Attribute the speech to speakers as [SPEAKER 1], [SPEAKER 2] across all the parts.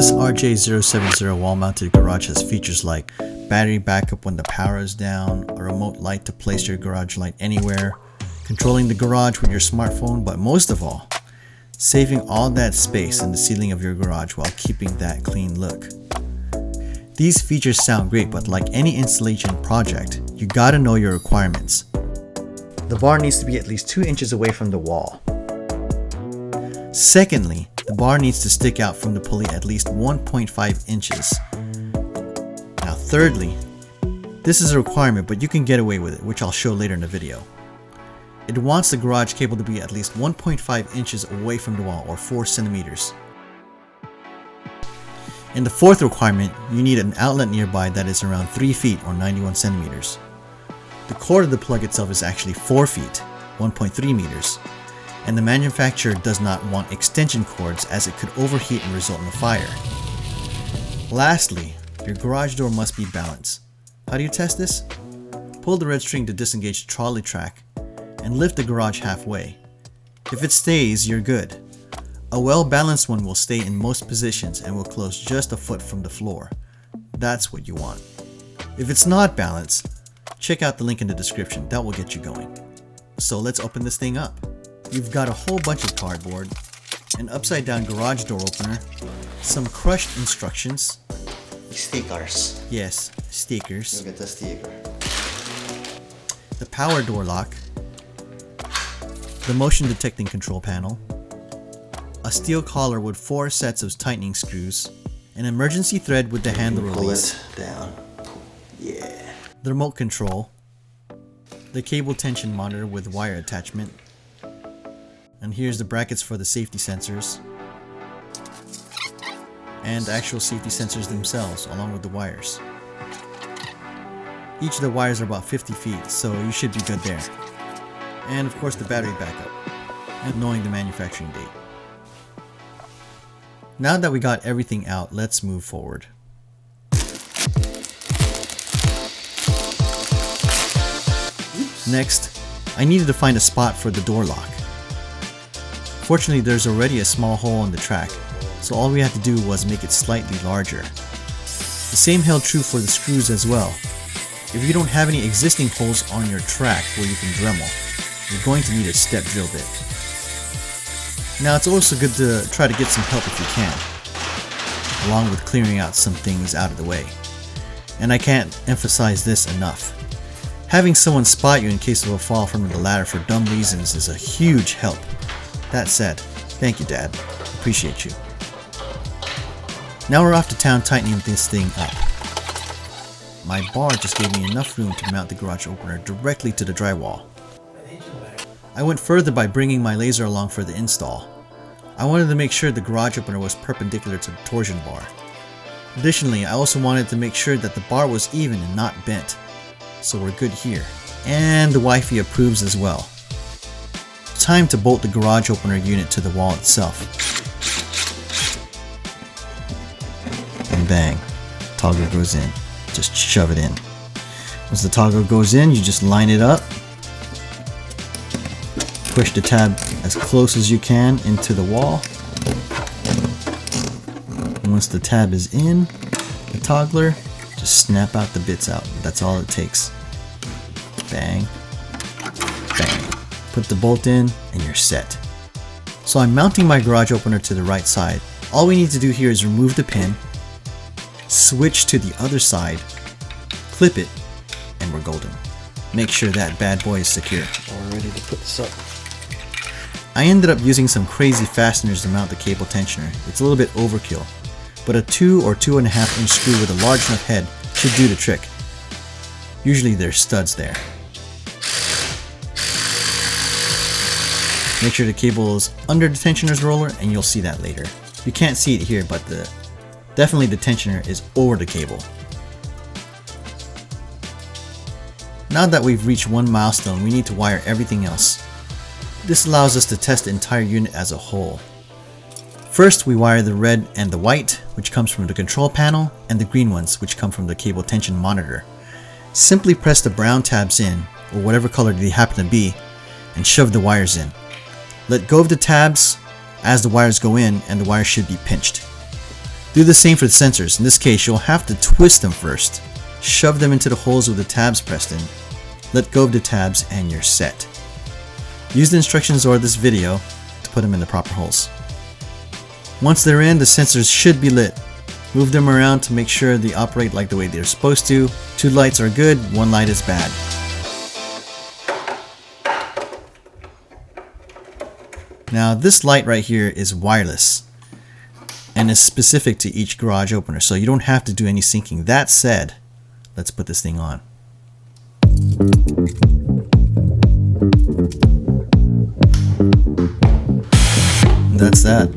[SPEAKER 1] This RJO70 wall-mounted garage has features like battery backup when the power is down, a remote light to place your garage light anywhere, controlling the garage with your smartphone, but most of all, saving all that space in the ceiling of your garage while keeping that clean look. These features sound great, but like any installation project, you gotta know your requirements. The bar needs to be at least 2 inches away from the wall. Secondly, the bar needs to stick out from the pulley at least 1.5 inches. Now thirdly, this is a requirement, but you can get away with it, which I'll show later in the video. It wants the garage cable to be at least 1.5 inches away from the wall, or 4 centimeters. And the fourth requirement, you need an outlet nearby that is around 3 feet or 91 centimeters. The cord of the plug itself is actually 4 feet, 1.3 meters. And the manufacturer does not want extension cords as it could overheat and result in a fire. Lastly, your garage door must be balanced. How do you test this? Pull the red string to disengage the trolley track and lift the garage halfway. If it stays, you're good. A well-balanced one will stay in most positions and will close just a foot from the floor. That's what you want. If it's not balanced, check out the link in the description. That will get you going. So let's open this thing up. You've got a whole bunch of cardboard, an upside down garage door opener, some crushed instructions.
[SPEAKER 2] Stickers.
[SPEAKER 1] Yes, stickers.
[SPEAKER 2] Look at the sticker.
[SPEAKER 1] The power door lock, the motion detecting control panel, a steel collar with 4 sets of tightening screws, an emergency thread with the handle release.
[SPEAKER 2] Pull it down. Yeah.
[SPEAKER 1] The remote control, the cable tension monitor with wire attachment, and here's the brackets for the safety sensors, and the actual safety sensors themselves along with the wires. Each of the wires are about 50 feet, so you should be good there. And of course the battery backup, and knowing the manufacturing date. Now that we got everything out, let's move forward. Next, I needed to find a spot for the door lock. Fortunately, there's already a small hole in the track, so all we had to do was make it slightly larger. The same held true for the screws as well. If you don't have any existing holes on your track where you can Dremel, you're going to need a step drill bit. Now it's also good to try to get some help if you can, along with clearing out some things out of the way. And I can't emphasize this enough. Having someone spot you in case of a fall from the ladder for dumb reasons is a huge help. That said, thank you, Dad. Appreciate you. Now we're off to town tightening this thing up. My bar just gave me enough room to mount the garage opener directly to the drywall. I went further by bringing my laser along for the install. I wanted to make sure the garage opener was perpendicular to the torsion bar. Additionally, I also wanted to make sure that the bar was even and not bent. So we're good here. And the wifey approves as well. Time to bolt the garage opener unit to the wall itself. And bang, toggle goes in. Just shove it in. Once the toggle goes in, you just line it up. Push the tab as close as you can into the wall. And once the tab is in, the toggler, just snap out the bits out. That's all it takes. Bang, bang. Put the bolt in and you're set. So I'm mounting my garage opener to the right side. All we need to do here is remove the pin, switch to the other side, clip it, and we're golden. Make sure that bad boy is secure.
[SPEAKER 2] We're ready to put this up.
[SPEAKER 1] I ended up using some crazy fasteners to mount the cable tensioner. It's a little bit overkill, but a 2 or 2.5 inch screw with a large enough head should do the trick. Usually there's studs there. Make sure the cable is under the tensioner's roller, and you'll see that later. You can't see it here, but definitely the tensioner is over the cable. Now that we've reached one milestone, we need to wire everything else. This allows us to test the entire unit as a whole. First, we wire the red and the white, which comes from the control panel, and the green ones, which come from the cable tension monitor. Simply press the brown tabs in, or whatever color they happen to be, and shove the wires in. Let go of the tabs as the wires go in, and the wires should be pinched. Do the same for the sensors. In this case, you'll have to twist them first. Shove them into the holes with the tabs pressed in. Let go of the tabs and you're set. Use the instructions or this video to put them in the proper holes. Once they're in, the sensors should be lit. Move them around to make sure they operate like the way they're supposed to. 2 lights are good, 1 light is bad. Now this light right here is wireless and is specific to each garage opener, so you don't have to do any syncing. That said, let's put this thing on. That's that.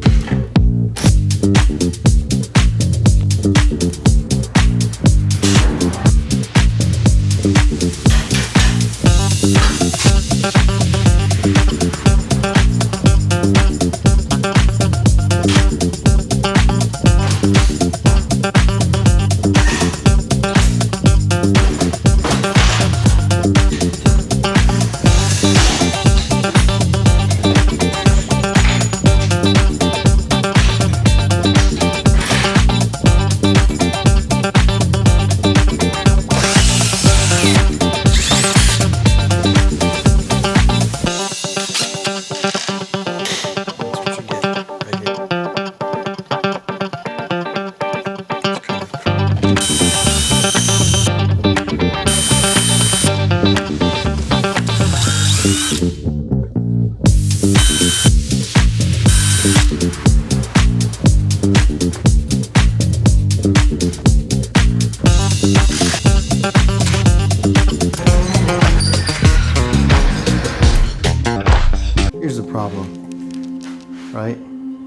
[SPEAKER 1] Here's the problem, right?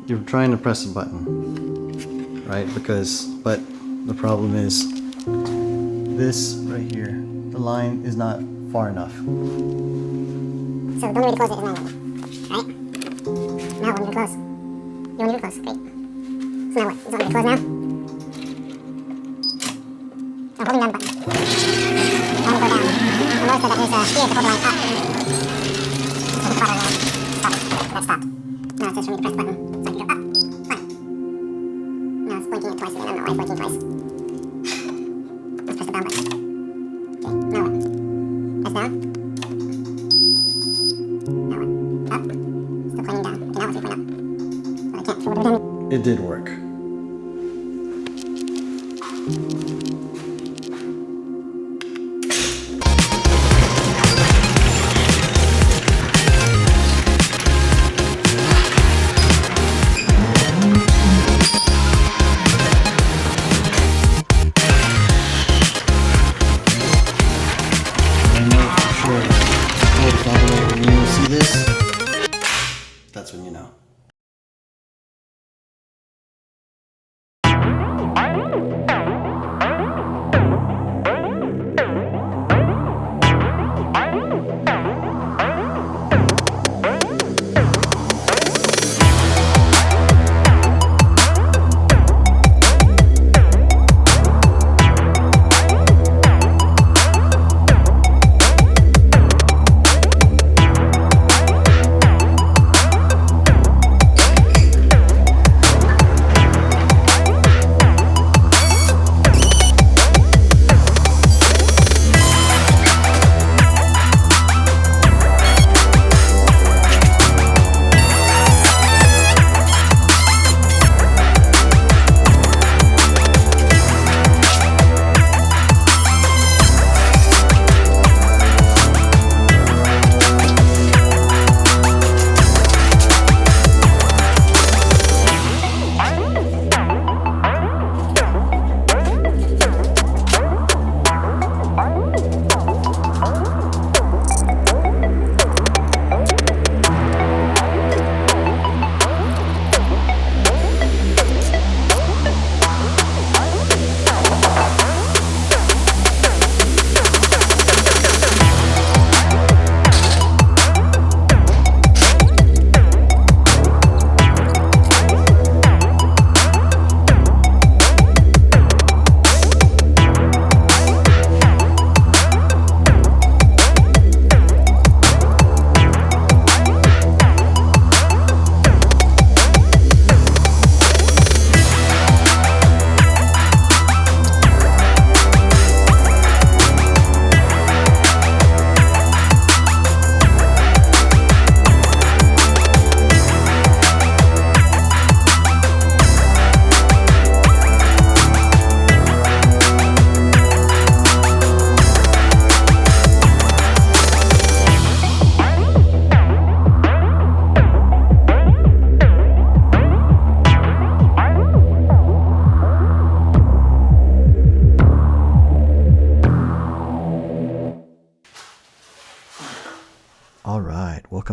[SPEAKER 1] You're trying to press a button, right? But the problem is this right here, the line is not far enough.
[SPEAKER 3] So the only way to close it is manually, right? Now when you close, you want to close, great. So now what? You want me to close now? I'm holding down the button. I want to go down. You'll notice that there's a here to hold the line up. So the button stopped. That stopped. Now it says for me to press the button so I can go up. Fine. Now it's blinking it twice again. I don't know why it's blinking twice. Let's press the down button. Okay, now what? Press down. Now what? Up. Still pointing down. Okay, now it's pointing up. But I can't. So what do we do?
[SPEAKER 1] It did work. When you see this, that's when you know.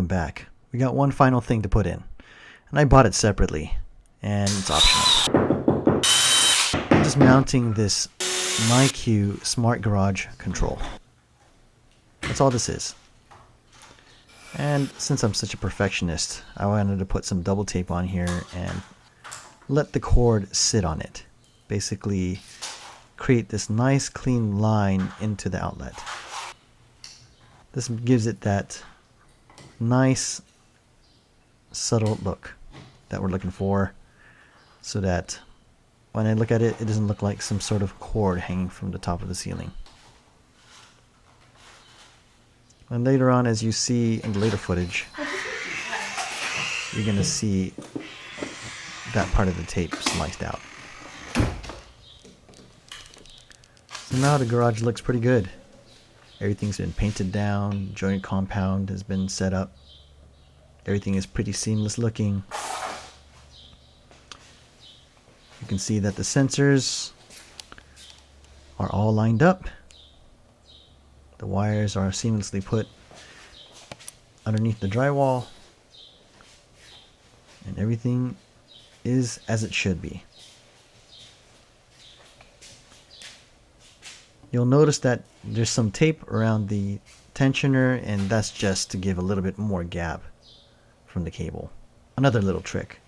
[SPEAKER 1] welcome back. We got one final thing to put in, and I bought it separately, and it's optional. I'm just mounting this MyQ Smart Garage Control. That's all this is. And since I'm such a perfectionist, I wanted to put some double tape on here and let the cord sit on it. Basically create this nice clean line into the outlet. This gives it that nice subtle look that we're looking for, so that when I look at it, it doesn't look like some sort of cord hanging from the top of the ceiling. And later on, as you see in the later footage, you're going to see that part of the tape sliced out. So now the garage looks pretty good. Everything's been painted down, joint compound has been set up. Everything is pretty seamless looking. You can see that the sensors are all lined up. The wires are seamlessly put underneath the drywall. And everything is as it should be. You'll notice that there's some tape around the tensioner, and that's just to give a little bit more gap from the cable. Another little trick.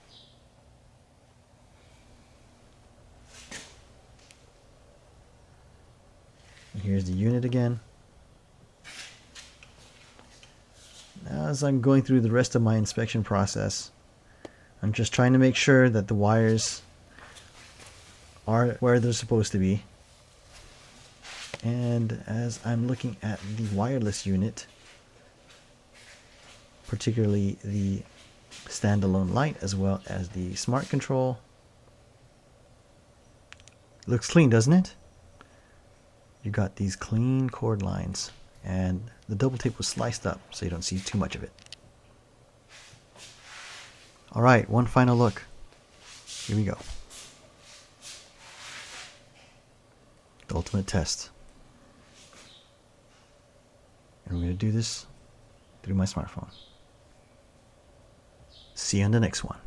[SPEAKER 1] And here's the unit again. Now, as I'm going through the rest of my inspection process, I'm just trying to make sure that the wires are where they're supposed to be. And as I'm looking at the wireless unit, particularly the standalone light as well as the smart control, looks clean, doesn't it? You got these clean cord lines, and the double tape was sliced up so you don't see too much of it. Alright, one final look. Here we go. The ultimate test. And we're going to do this through my smartphone. See you on the next one.